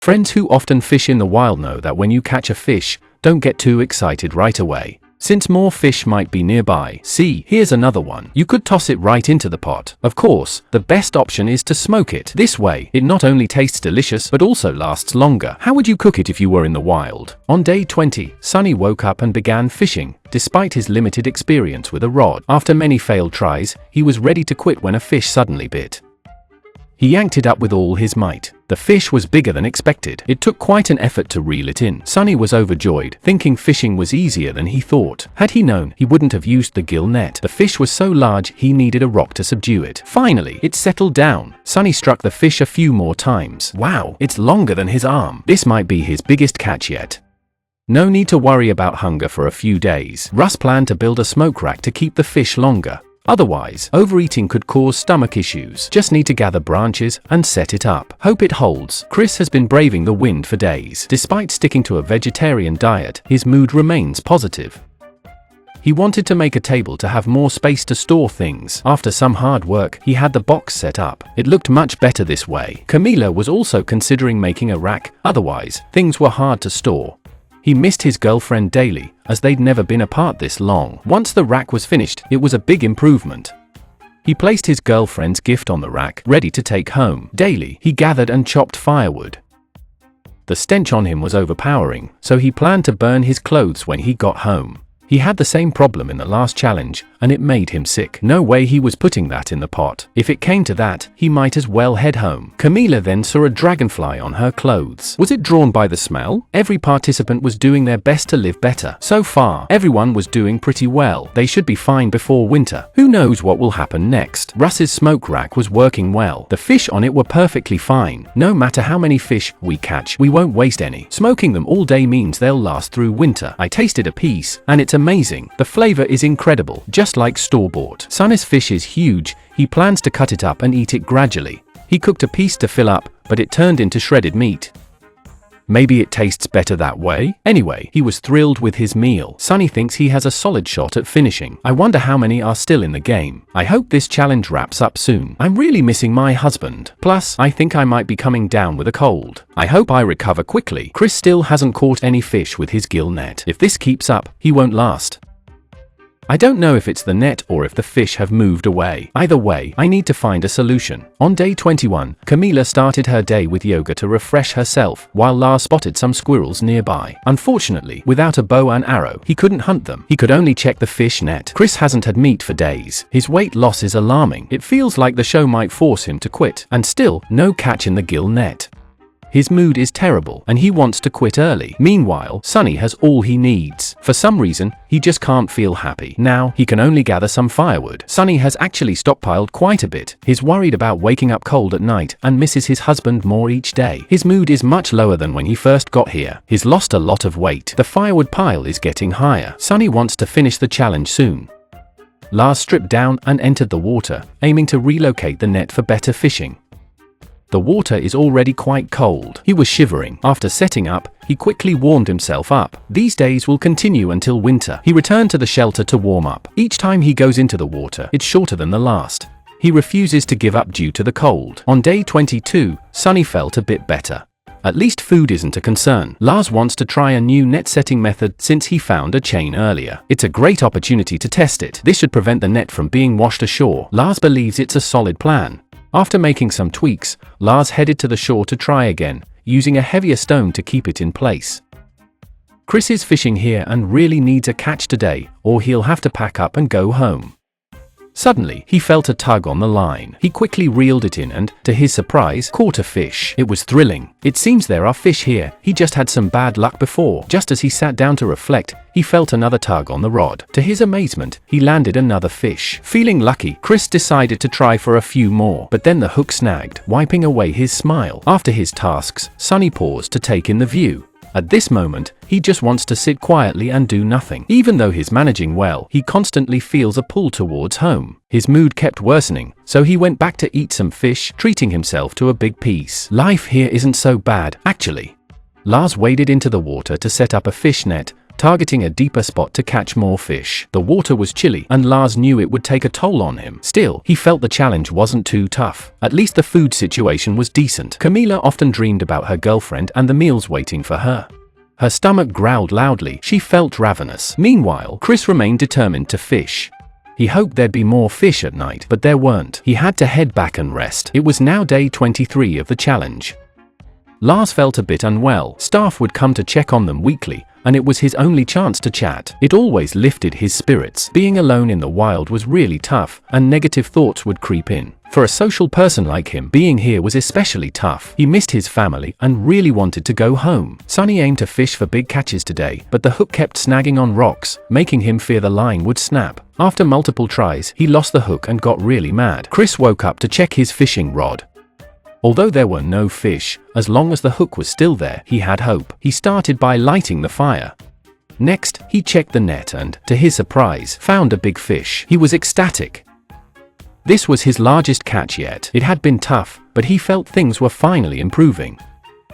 Friends who often fish in the wild know that when you catch a fish, don't get too excited right away, since more fish might be nearby. See, here's another one. You could toss it right into the pot. Of course, the best option is to smoke it. This way, it not only tastes delicious but also lasts longer. How would you cook it if you were in the wild? On day 20, Sonny woke up and began fishing. Despite his limited experience with a rod, after many failed tries, he was ready to quit when a fish suddenly bit. He yanked it up with all his might. The fish was bigger than expected. It took quite an effort to reel it in. Sonny was overjoyed, thinking fishing was easier than he thought. Had he known, he wouldn't have used the gill net. The fish was so large, he needed a rock to subdue it. Finally, it settled down. Sonny struck the fish a few more times. Wow, it's longer than his arm. This might be his biggest catch yet. No need to worry about hunger for a few days. Russ planned to build a smoke rack to keep the fish longer. Otherwise, overeating could cause stomach issues. Just need to gather branches and set it up. Hope it holds. Chris has been braving the wind for days. Despite sticking to a vegetarian diet, his mood remains positive. He wanted to make a table to have more space to store things. After some hard work, he had the box set up. It looked much better this way. Camila was also considering making a rack, otherwise, things were hard to store. He missed his girlfriend daily, as they'd never been apart this long. Once the rack was finished, it was a big improvement. He placed his girlfriend's gift on the rack, ready to take home. Daily, he gathered and chopped firewood. The stench on him was overpowering, so he planned to burn his clothes when he got home. He had the same problem in the last challenge, and it made him sick. No way he was putting that in the pot. If it came to that, he might as well head home. Camila then saw a dragonfly on her clothes. Was it drawn by the smell? Every participant was doing their best to live better. So far, everyone was doing pretty well. They should be fine before winter. Who knows what will happen next? Russ's smoke rack was working well. The fish on it were perfectly fine. No matter how many fish we catch, we won't waste any. Smoking them all day means they'll last through winter. I tasted a piece, and it's amazing. The flavor is incredible, just like store-bought. Sonny's fish is huge. He plans to cut it up and eat it gradually. He cooked a piece to fill up, but it turned into shredded meat. Maybe it tastes better that way? Anyway, he was thrilled with his meal. Sonny thinks he has a solid shot at finishing. I wonder how many are still in the game. I hope this challenge wraps up soon. I'm really missing my husband. Plus, I think I might be coming down with a cold. I hope I recover quickly. Chris still hasn't caught any fish with his gill net. If this keeps up, he won't last. I don't know if it's the net or if the fish have moved away. Either way, I need to find a solution. On day 21, Camila started her day with yoga to refresh herself, while Lars spotted some squirrels nearby. Unfortunately, without a bow and arrow, he couldn't hunt them. He could only check the fish net. Chris hasn't had meat for days. His weight loss is alarming. It feels like the show might force him to quit. And still, no catch in the gill net. His mood is terrible, and he wants to quit early. Meanwhile, Sonny has all he needs. For some reason, he just can't feel happy. Now, he can only gather some firewood. Sonny has actually stockpiled quite a bit. He's worried about waking up cold at night and misses his husband more each day. His mood is much lower than when he first got here. He's lost a lot of weight. The firewood pile is getting higher. Sonny wants to finish the challenge soon. Lars stripped down and entered the water, aiming to relocate the net for better fishing. The water is already quite cold. He was shivering. After setting up, he quickly warmed himself up. These days will continue until winter. He returned to the shelter to warm up. Each time he goes into the water, it's shorter than the last. He refuses to give up due to the cold. On day 22, Sonny felt a bit better. At least food isn't a concern. Lars wants to try a new net setting method since he found a chain earlier. It's a great opportunity to test it. This should prevent the net from being washed ashore. Lars believes it's a solid plan. After making some tweaks, Lars headed to the shore to try again, using a heavier stone to keep it in place. Chris is fishing here and really needs a catch today, or he'll have to pack up and go home. Suddenly, he felt a tug on the line. He quickly reeled it in and, to his surprise, caught a fish. It was thrilling. It seems there are fish here. He just had some bad luck before. Just as he sat down to reflect, he felt another tug on the rod. To his amazement, he landed another fish. Feeling lucky, Chris decided to try for a few more, but then the hook snagged, wiping away his smile. After his tasks, Sonny paused to take in the view. At this moment, he just wants to sit quietly and do nothing. Even though he's managing well, he constantly feels a pull towards home. His mood kept worsening, so he went back to eat some fish, treating himself to a big piece. Life here isn't so bad, actually. Lars waded into the water to set up a fish net, targeting a deeper spot to catch more fish. The water was chilly, and Lars knew it would take a toll on him. Still, he felt the challenge wasn't too tough. At least the food situation was decent. Camilla often dreamed about her girlfriend and the meals waiting for her. Her stomach growled loudly. She felt ravenous. Meanwhile, Chris remained determined to fish. He hoped there'd be more fish at night, but there weren't. He had to head back and rest. It was now day 23 of the challenge. Lars felt a bit unwell. Staff would come to check on them weekly, and it was his only chance to chat. It always lifted his spirits. Being alone in the wild was really tough, and negative thoughts would creep in. For a social person like him, being here was especially tough. He missed his family and really wanted to go home. Sonny aimed to fish for big catches today, but the hook kept snagging on rocks, making him fear the line would snap. After multiple tries, he lost the hook and got really mad. Chris woke up to check his fishing rod. Although there were no fish, as long as the hook was still there, he had hope. He started by lighting the fire. Next, he checked the net and, to his surprise, found a big fish. He was ecstatic. This was his largest catch yet. It had been tough, but he felt things were finally improving.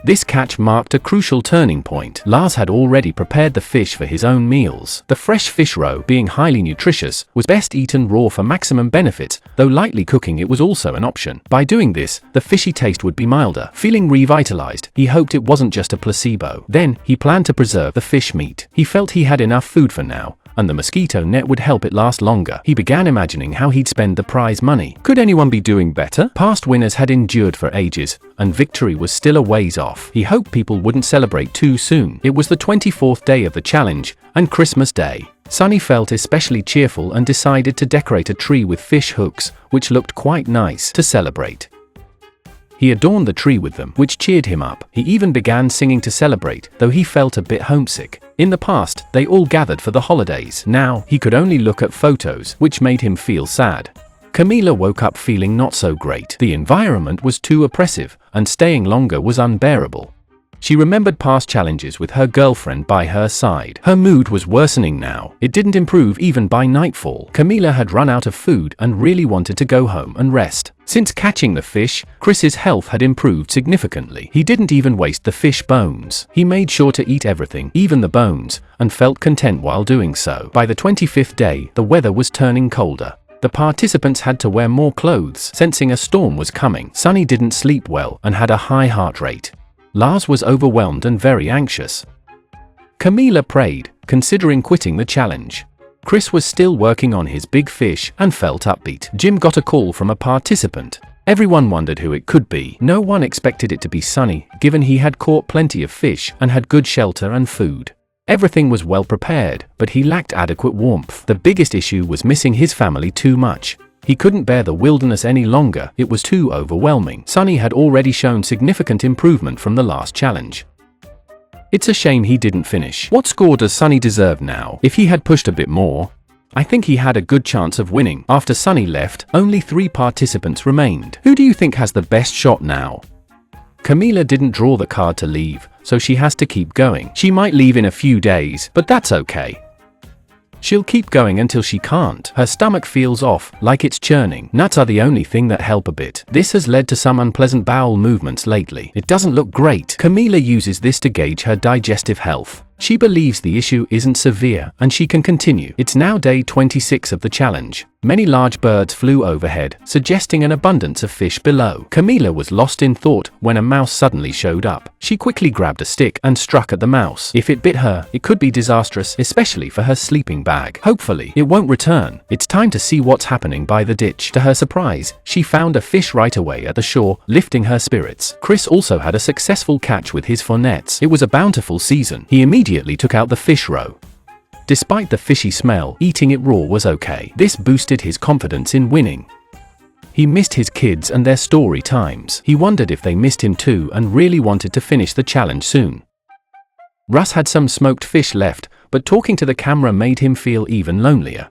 This catch marked a crucial turning point. Lars had already prepared the fish for his own meals. The fresh fish roe, being highly nutritious, was best eaten raw for maximum benefit, though lightly cooking it was also an option. By doing this, the fishy taste would be milder. Feeling revitalized, he hoped it wasn't just a placebo. Then, he planned to preserve the fish meat. He felt he had enough food for now, and the mosquito net would help it last longer. He began imagining how he'd spend the prize money. Could anyone be doing better? Past winners had endured for ages, and victory was still a ways off. He hoped people wouldn't celebrate too soon. It was the 24th day of the challenge, and Christmas Day. Sonny felt especially cheerful and decided to decorate a tree with fish hooks, which looked quite nice, to celebrate. He adorned the tree with them, which cheered him up. He even began singing to celebrate, though he felt a bit homesick. In the past, they all gathered for the holidays. Now, he could only look at photos, which made him feel sad. Camilla woke up feeling not so great. The environment was too oppressive, and staying longer was unbearable. She remembered past challenges with her girlfriend by her side. Her mood was worsening now. It didn't improve even by nightfall. Camilla had run out of food and really wanted to go home and rest. Since catching the fish, Chris's health had improved significantly. He didn't even waste the fish bones. He made sure to eat everything, even the bones, and felt content while doing so. By the 25th day, the weather was turning colder. The participants had to wear more clothes, sensing a storm was coming. Sonny didn't sleep well and had a high heart rate. Lars was overwhelmed and very anxious. Camilla prayed, considering quitting the challenge. Chris was still working on his big fish and felt upbeat. Jim got a call from a participant. Everyone wondered who it could be. No one expected it to be Sonny, given he had caught plenty of fish and had good shelter and food. Everything was well prepared, but he lacked adequate warmth. The biggest issue was missing his family too much. He couldn't bear the wilderness any longer. It was too overwhelming. Sonny had already shown significant improvement from the last challenge. It's a shame he didn't finish. What score does Sonny deserve now? If he had pushed a bit more, I think he had a good chance of winning. After Sonny left, only 3 participants remained. Who do you think has the best shot now? Camilla didn't draw the card to leave, so she has to keep going. She might leave in a few days, but that's okay. She'll keep going until she can't. Her stomach feels off, like it's churning. Nuts are the only thing that help a bit. This has led to some unpleasant bowel movements lately. It doesn't look great. Camilla uses this to gauge her digestive health. She believes the issue isn't severe, and she can continue. It's now day 26 of the challenge. Many large birds flew overhead, suggesting an abundance of fish below. Camilla was lost in thought when a mouse suddenly showed up. She quickly grabbed a stick and struck at the mouse. If it bit her, it could be disastrous, especially for her sleeping bag. Hopefully, it won't return. It's time to see what's happening by the ditch. To her surprise, she found a fish right away at the shore, lifting her spirits. Chris also had a successful catch with his 4 nets. It was a bountiful season. He immediately took out the fish roe. Despite the fishy smell, eating it raw was okay. This boosted his confidence in winning. He missed his kids and their story times. He wondered if they missed him too and really wanted to finish the challenge soon. Russ had some smoked fish left, but talking to the camera made him feel even lonelier.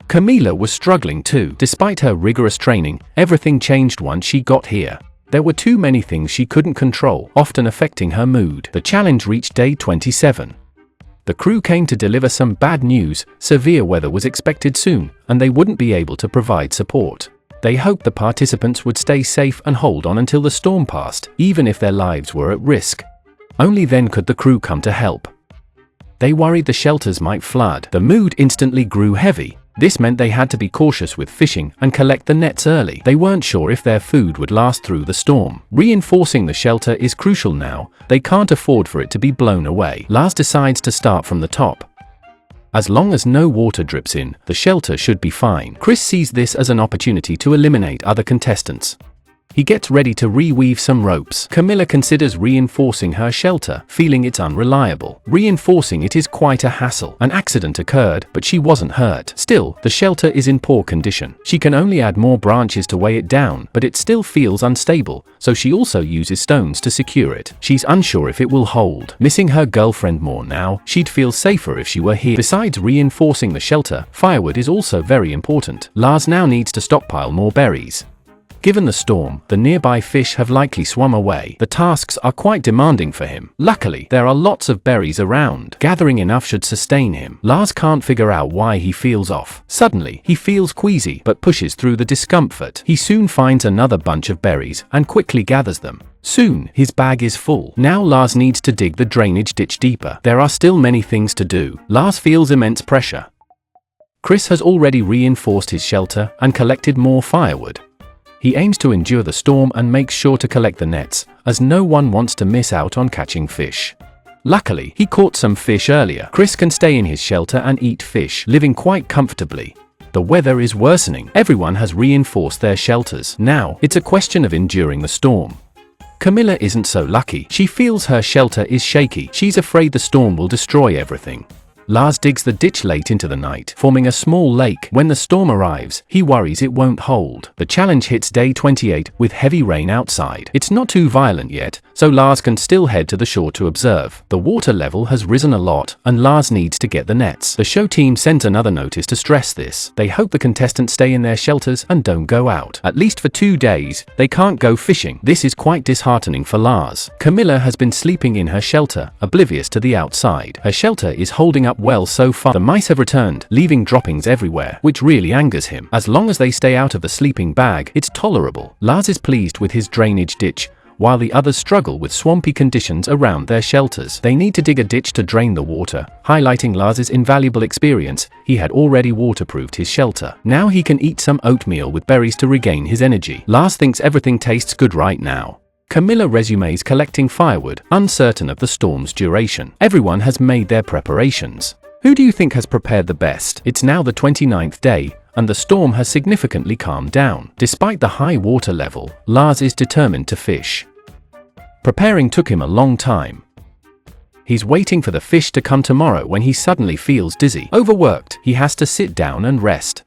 Camilla was struggling too. Despite her rigorous training, everything changed once she got here. There were too many things she couldn't control, often affecting her mood. The challenge reached day 27. The crew came to deliver some bad news. Severe weather was expected soon, and they wouldn't be able to provide support. They hoped the participants would stay safe and hold on until the storm passed, even if their lives were at risk. Only then could the crew come to help. They worried the shelters might flood. The mood instantly grew heavy. This meant they had to be cautious with fishing and collect the nets early. They weren't sure if their food would last through the storm. Reinforcing the shelter is crucial now. They can't afford for it to be blown away. Lars decides to start from the top. As long as no water drips in, the shelter should be fine. Chris sees this as an opportunity to eliminate other contestants. He gets ready to reweave some ropes. Camilla considers reinforcing her shelter, feeling it's unreliable. Reinforcing it is quite a hassle. An accident occurred, but she wasn't hurt. Still, the shelter is in poor condition. She can only add more branches to weigh it down, but it still feels unstable, so she also uses stones to secure it. She's unsure if it will hold. Missing her girlfriend more now, she'd feel safer if she were here. Besides reinforcing the shelter, firewood is also very important. Lars now needs to stockpile more berries. Given the storm, the nearby fish have likely swum away. The tasks are quite demanding for him. Luckily, there are lots of berries around. Gathering enough should sustain him. Lars can't figure out why he feels off. Suddenly, he feels queasy, but pushes through the discomfort. He soon finds another bunch of berries and quickly gathers them. Soon, his bag is full. Now Lars needs to dig the drainage ditch deeper. There are still many things to do. Lars feels immense pressure. Chris has already reinforced his shelter and collected more firewood. He aims to endure the storm and makes sure to collect the nets, as no one wants to miss out on catching fish. Luckily, he caught some fish earlier. Chris can stay in his shelter and eat fish, living quite comfortably. The weather is worsening. Everyone has reinforced their shelters. Now, it's a question of enduring the storm. Camilla isn't so lucky. She feels her shelter is shaky. She's afraid the storm will destroy everything. Lars digs the ditch late into the night, forming a small lake. When the storm arrives, he worries it won't hold. The challenge hits day 28 with heavy rain outside. It's not too violent yet, so Lars can still head to the shore to observe. The water level has risen a lot, and Lars needs to get the nets. The show team sent another notice to stress this. They hope the contestants stay in their shelters and don't go out. At least for 2 days, they can't go fishing. This is quite disheartening for Lars. Camilla has been sleeping in her shelter, oblivious to the outside. Her shelter is holding up well so far. The mice have returned, leaving droppings everywhere, which really angers him. As long as they stay out of the sleeping bag, it's tolerable. Lars is pleased with his drainage ditch, while the others struggle with swampy conditions around their shelters. They need to dig a ditch to drain the water, highlighting Lars's invaluable experience. He had already waterproofed his shelter. Now he can eat some oatmeal with berries to regain his energy. Lars thinks everything tastes good right now. Camilla resumes collecting firewood, uncertain of the storm's duration. Everyone has made their preparations. Who do you think has prepared the best? It's now the 29th day, and the storm has significantly calmed down. Despite the high water level, Lars is determined to fish. Preparing took him a long time. He's waiting for the fish to come tomorrow when he suddenly feels dizzy. Overworked, he has to sit down and rest.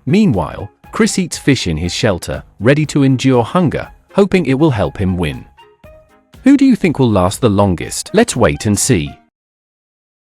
Meanwhile, Chris eats fish in his shelter, ready to endure hunger, hoping it will help him win. Who do you think will last the longest? Let's wait and see.